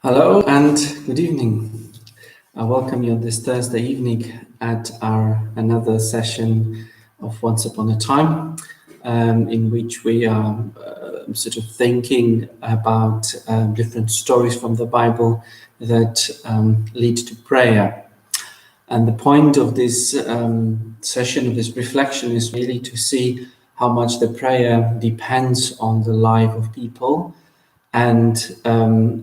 Hello and good evening. I welcome you on this Thursday evening at our another session of Once Upon a Time, in which we are sort of thinking about different stories from the Bible that lead to prayer. And the point of this session, of this reflection, is really to see how much the prayer depends on the life of people, and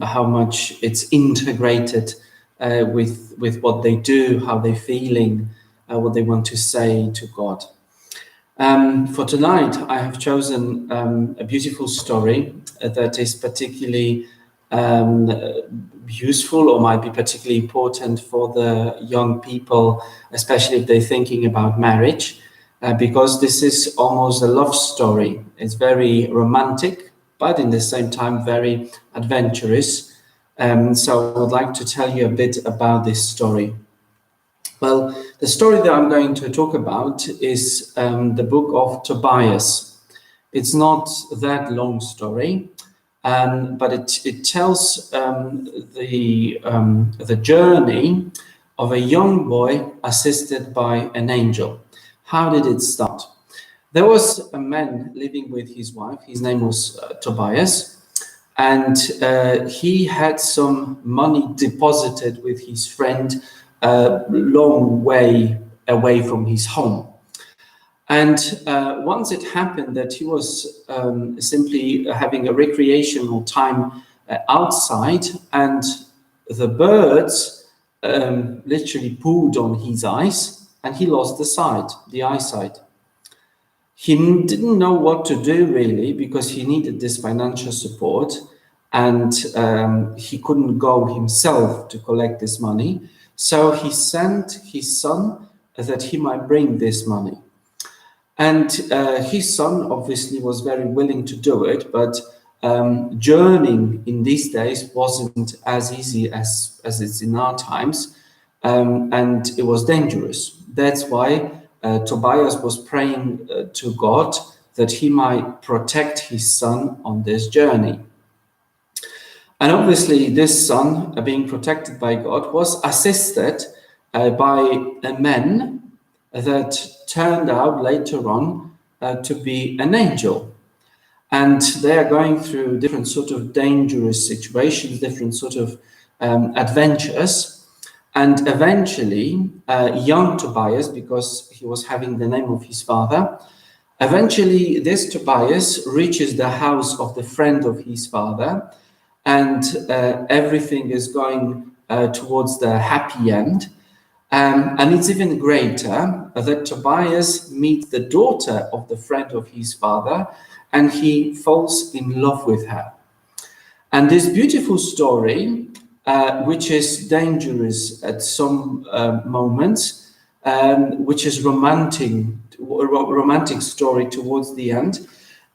how much it's integrated with what they do, how they're feeling, what they want to say to God. For tonight, I have chosen a beautiful story that is particularly useful, or might be particularly important for the young people, especially if they're thinking about marriage, because this is almost a love story. It's very romantic, but in the same time very adventurous. So I would like to tell you a bit about this story. Well, the story that I'm going to talk about is the book of Tobias. It's not that long story, but it tells the journey of a young boy assisted by an angel. How did it start? There was a man living with his wife. His name was Tobias, and he had some money deposited with his friend a long way away from his home. And once it happened that he was simply having a recreational time outside, and the birds literally pulled on his eyes, and he lost the eyesight. He didn't know what to do really, because he needed this financial support, and he couldn't go himself to collect this money. So he sent his son that he might bring this money. And his son obviously was very willing to do it, but journeying in these days wasn't as easy as it's in our times, and it was dangerous. That's why Tobias was praying to God that he might protect his son on this journey. And obviously this son, being protected by God, was assisted by a man that turned out later on to be an angel. And they are going through different sort of dangerous situations, different sort of adventures. And eventually, young Tobias, because he was having the name of his father, eventually this Tobias reaches the house of the friend of his father, and everything is going towards the happy end. And it's even greater that Tobias meets the daughter of the friend of his father, and he falls in love with her. And this beautiful story, which is dangerous at some moments, which is romantic story towards the end,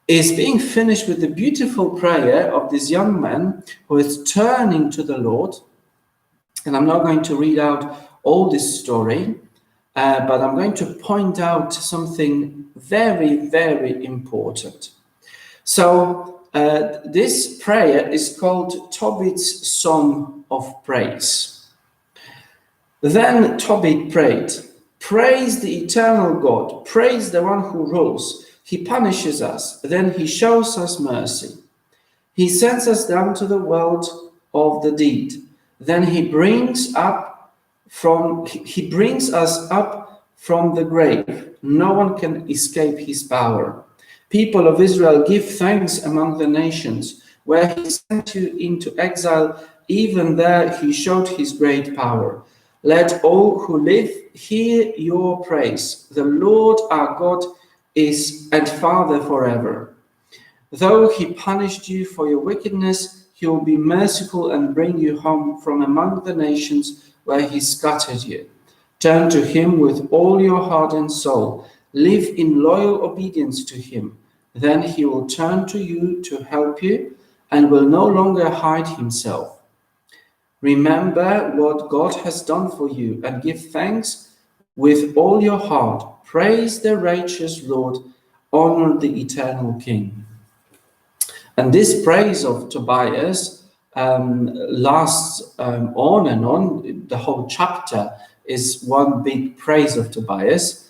is being finished with the beautiful prayer of this young man who is turning to the Lord. And I'm not going to read out all this story, but I'm going to point out something very, very important. So this prayer is called Tobit's Song of Praise. Then Tobit prayed, "Praise the eternal God, praise the one who rules. He punishes us, then he shows us mercy. He sends us down to the world of the dead. Then he brings us up from the grave. No one can escape his power. People of Israel, give thanks among the nations. Where he sent you into exile, even there he showed his great power. Let all who live hear your praise. The Lord our God is and Father forever. Though he punished you for your wickedness, he will be merciful and bring you home from among the nations where he scattered you. Turn to him with all your heart and soul. Live in loyal obedience to him. Then he will turn to you to help you and will no longer hide himself. Remember what God has done for you and give thanks with all your heart. Praise the righteous Lord. Honor the eternal King." And this praise of Tobias lasts on and on. The whole chapter is one big praise of Tobias.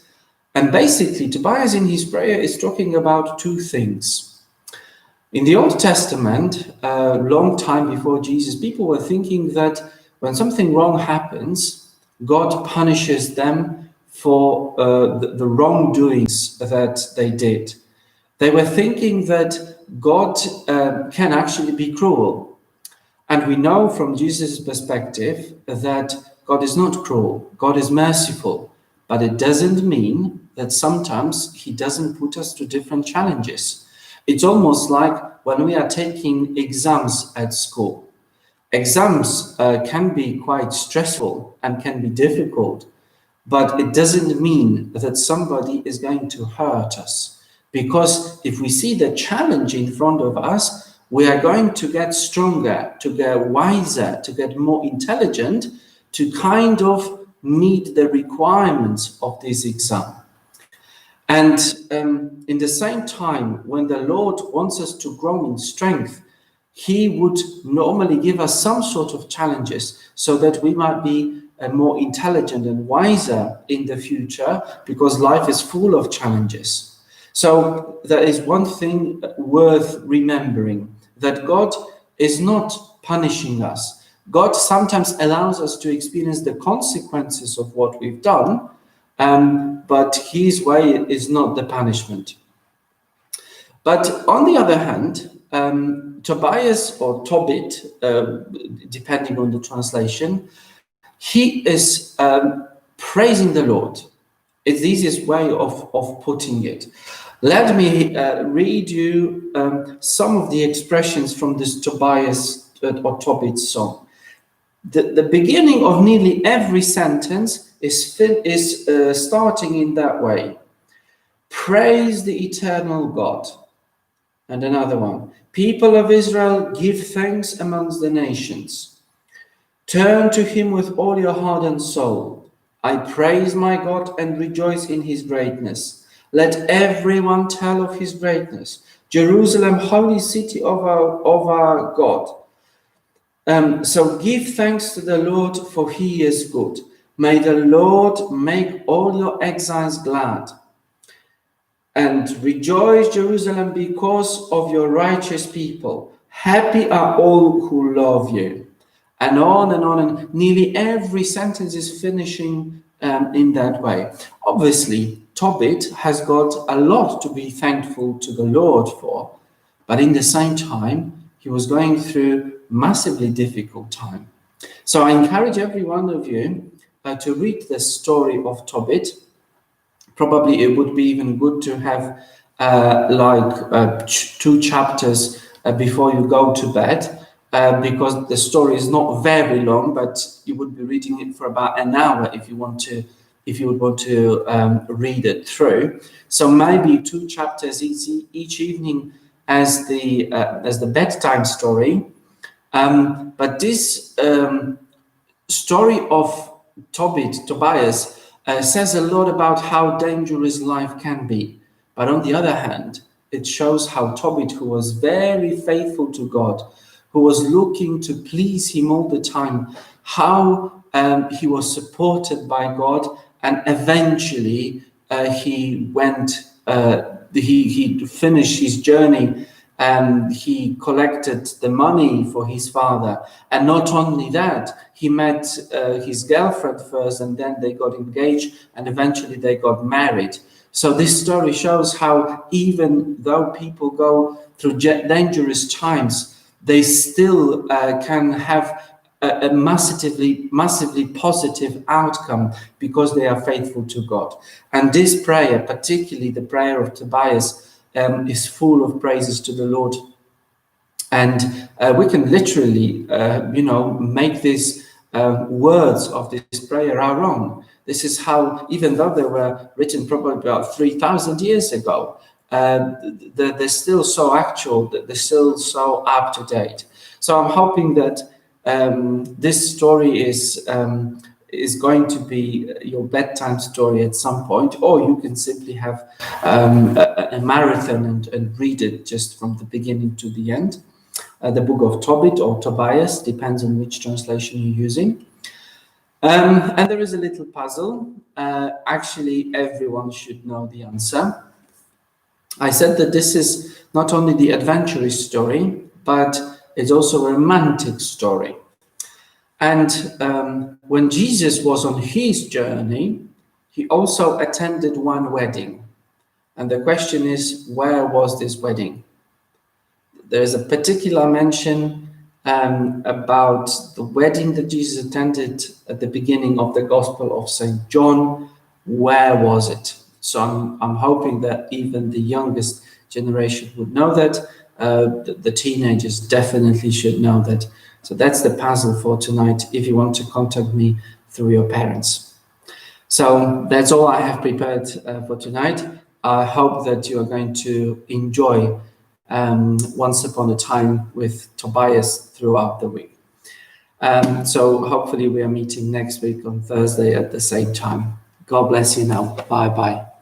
And basically, Tobias in his prayer is talking about two things. In the Old Testament, a long time before Jesus, people were thinking that when something wrong happens, God punishes them for the wrongdoings that they did. They were thinking that God can actually be cruel. And we know from Jesus' perspective that God is not cruel, God is merciful. But it doesn't mean that sometimes he doesn't put us to different challenges. It's almost like when we are taking exams at school. Exams can be quite stressful and can be difficult, but it doesn't mean that somebody is going to hurt us. Because if we see the challenge in front of us, we are going to get stronger, to get wiser, to get more intelligent, to kind of meet the requirements of this exam. And in the same time, when the Lord wants us to grow in strength, he would normally give us some sort of challenges so that we might be more intelligent and wiser in the future, because life is full of challenges. So there is one thing worth remembering, that God is not punishing us. God sometimes allows us to experience the consequences of what we've done, but his way is not the punishment. But on the other hand, Tobias or Tobit, depending on the translation, he is praising the Lord. It's the easiest way of putting it. Let me read you some of the expressions from this Tobias or Tobit song. The beginning of nearly every sentence is starting in that way. Praise the eternal God. And another one. People of Israel, give thanks amongst the nations. Turn to him with all your heart and soul. I praise my God and rejoice in his greatness. Let everyone tell of his greatness. Jerusalem, holy city of our God. So give thanks to the Lord, for he is good. May the Lord make all your exiles glad. And rejoice, Jerusalem, because of your righteous people. Happy are all who love you. And on and on, and nearly every sentence is finishing in that way. Obviously, Tobit has got a lot to be thankful to the Lord for, but in the same time, he was going through massively difficult time. So I encourage every one of you to read the story of Tobit. Probably it would be even good to have 2 chapters before you go to bed, because the story is not very long, but you would be reading it for about an hour if you would want to read it through. So maybe 2 chapters each evening as the bedtime story. But this story of Tobias says a lot about how dangerous life can be. But on the other hand, it shows how Tobit, who was very faithful to God, who was looking to please him all the time, how he was supported by God, and eventually he finished his journey. He collected the money for his father. And not only that, he met his girlfriend first, and then they got engaged, and eventually they got married. So this story shows how even though people go through dangerous times, they still can have a massively positive outcome because they are faithful to God. And this prayer, particularly the prayer of Tobias, is full of praises to the Lord. And we can literally, make these words of this prayer our own. This is how, even though they were written probably about 3,000 years ago, they're still so actual, that they're still so up to date. So I'm hoping that this story is going to be your bedtime story at some point, or you can simply have a marathon and read it just from the beginning to the end. the book of Tobit or Tobias, depends on which translation you're using. And there is a little puzzle. Actually, everyone should know the answer. I said that this is not only the adventurous story, but it's also a romantic story. And when Jesus was on his journey, he also attended one wedding. And the question is, where was this wedding? There's a particular mention about the wedding that Jesus attended at the beginning of the Gospel of St. John. Where was it? So I'm hoping that even the youngest generation would know that. The teenagers definitely should know that. So that's the puzzle for tonight, if you want to contact me through your parents. So that's all I have prepared for tonight. I hope that you are going to enjoy Once Upon a Time with Tobias throughout the week. So hopefully we are meeting next week on Thursday at the same time. God bless you now. Bye-bye.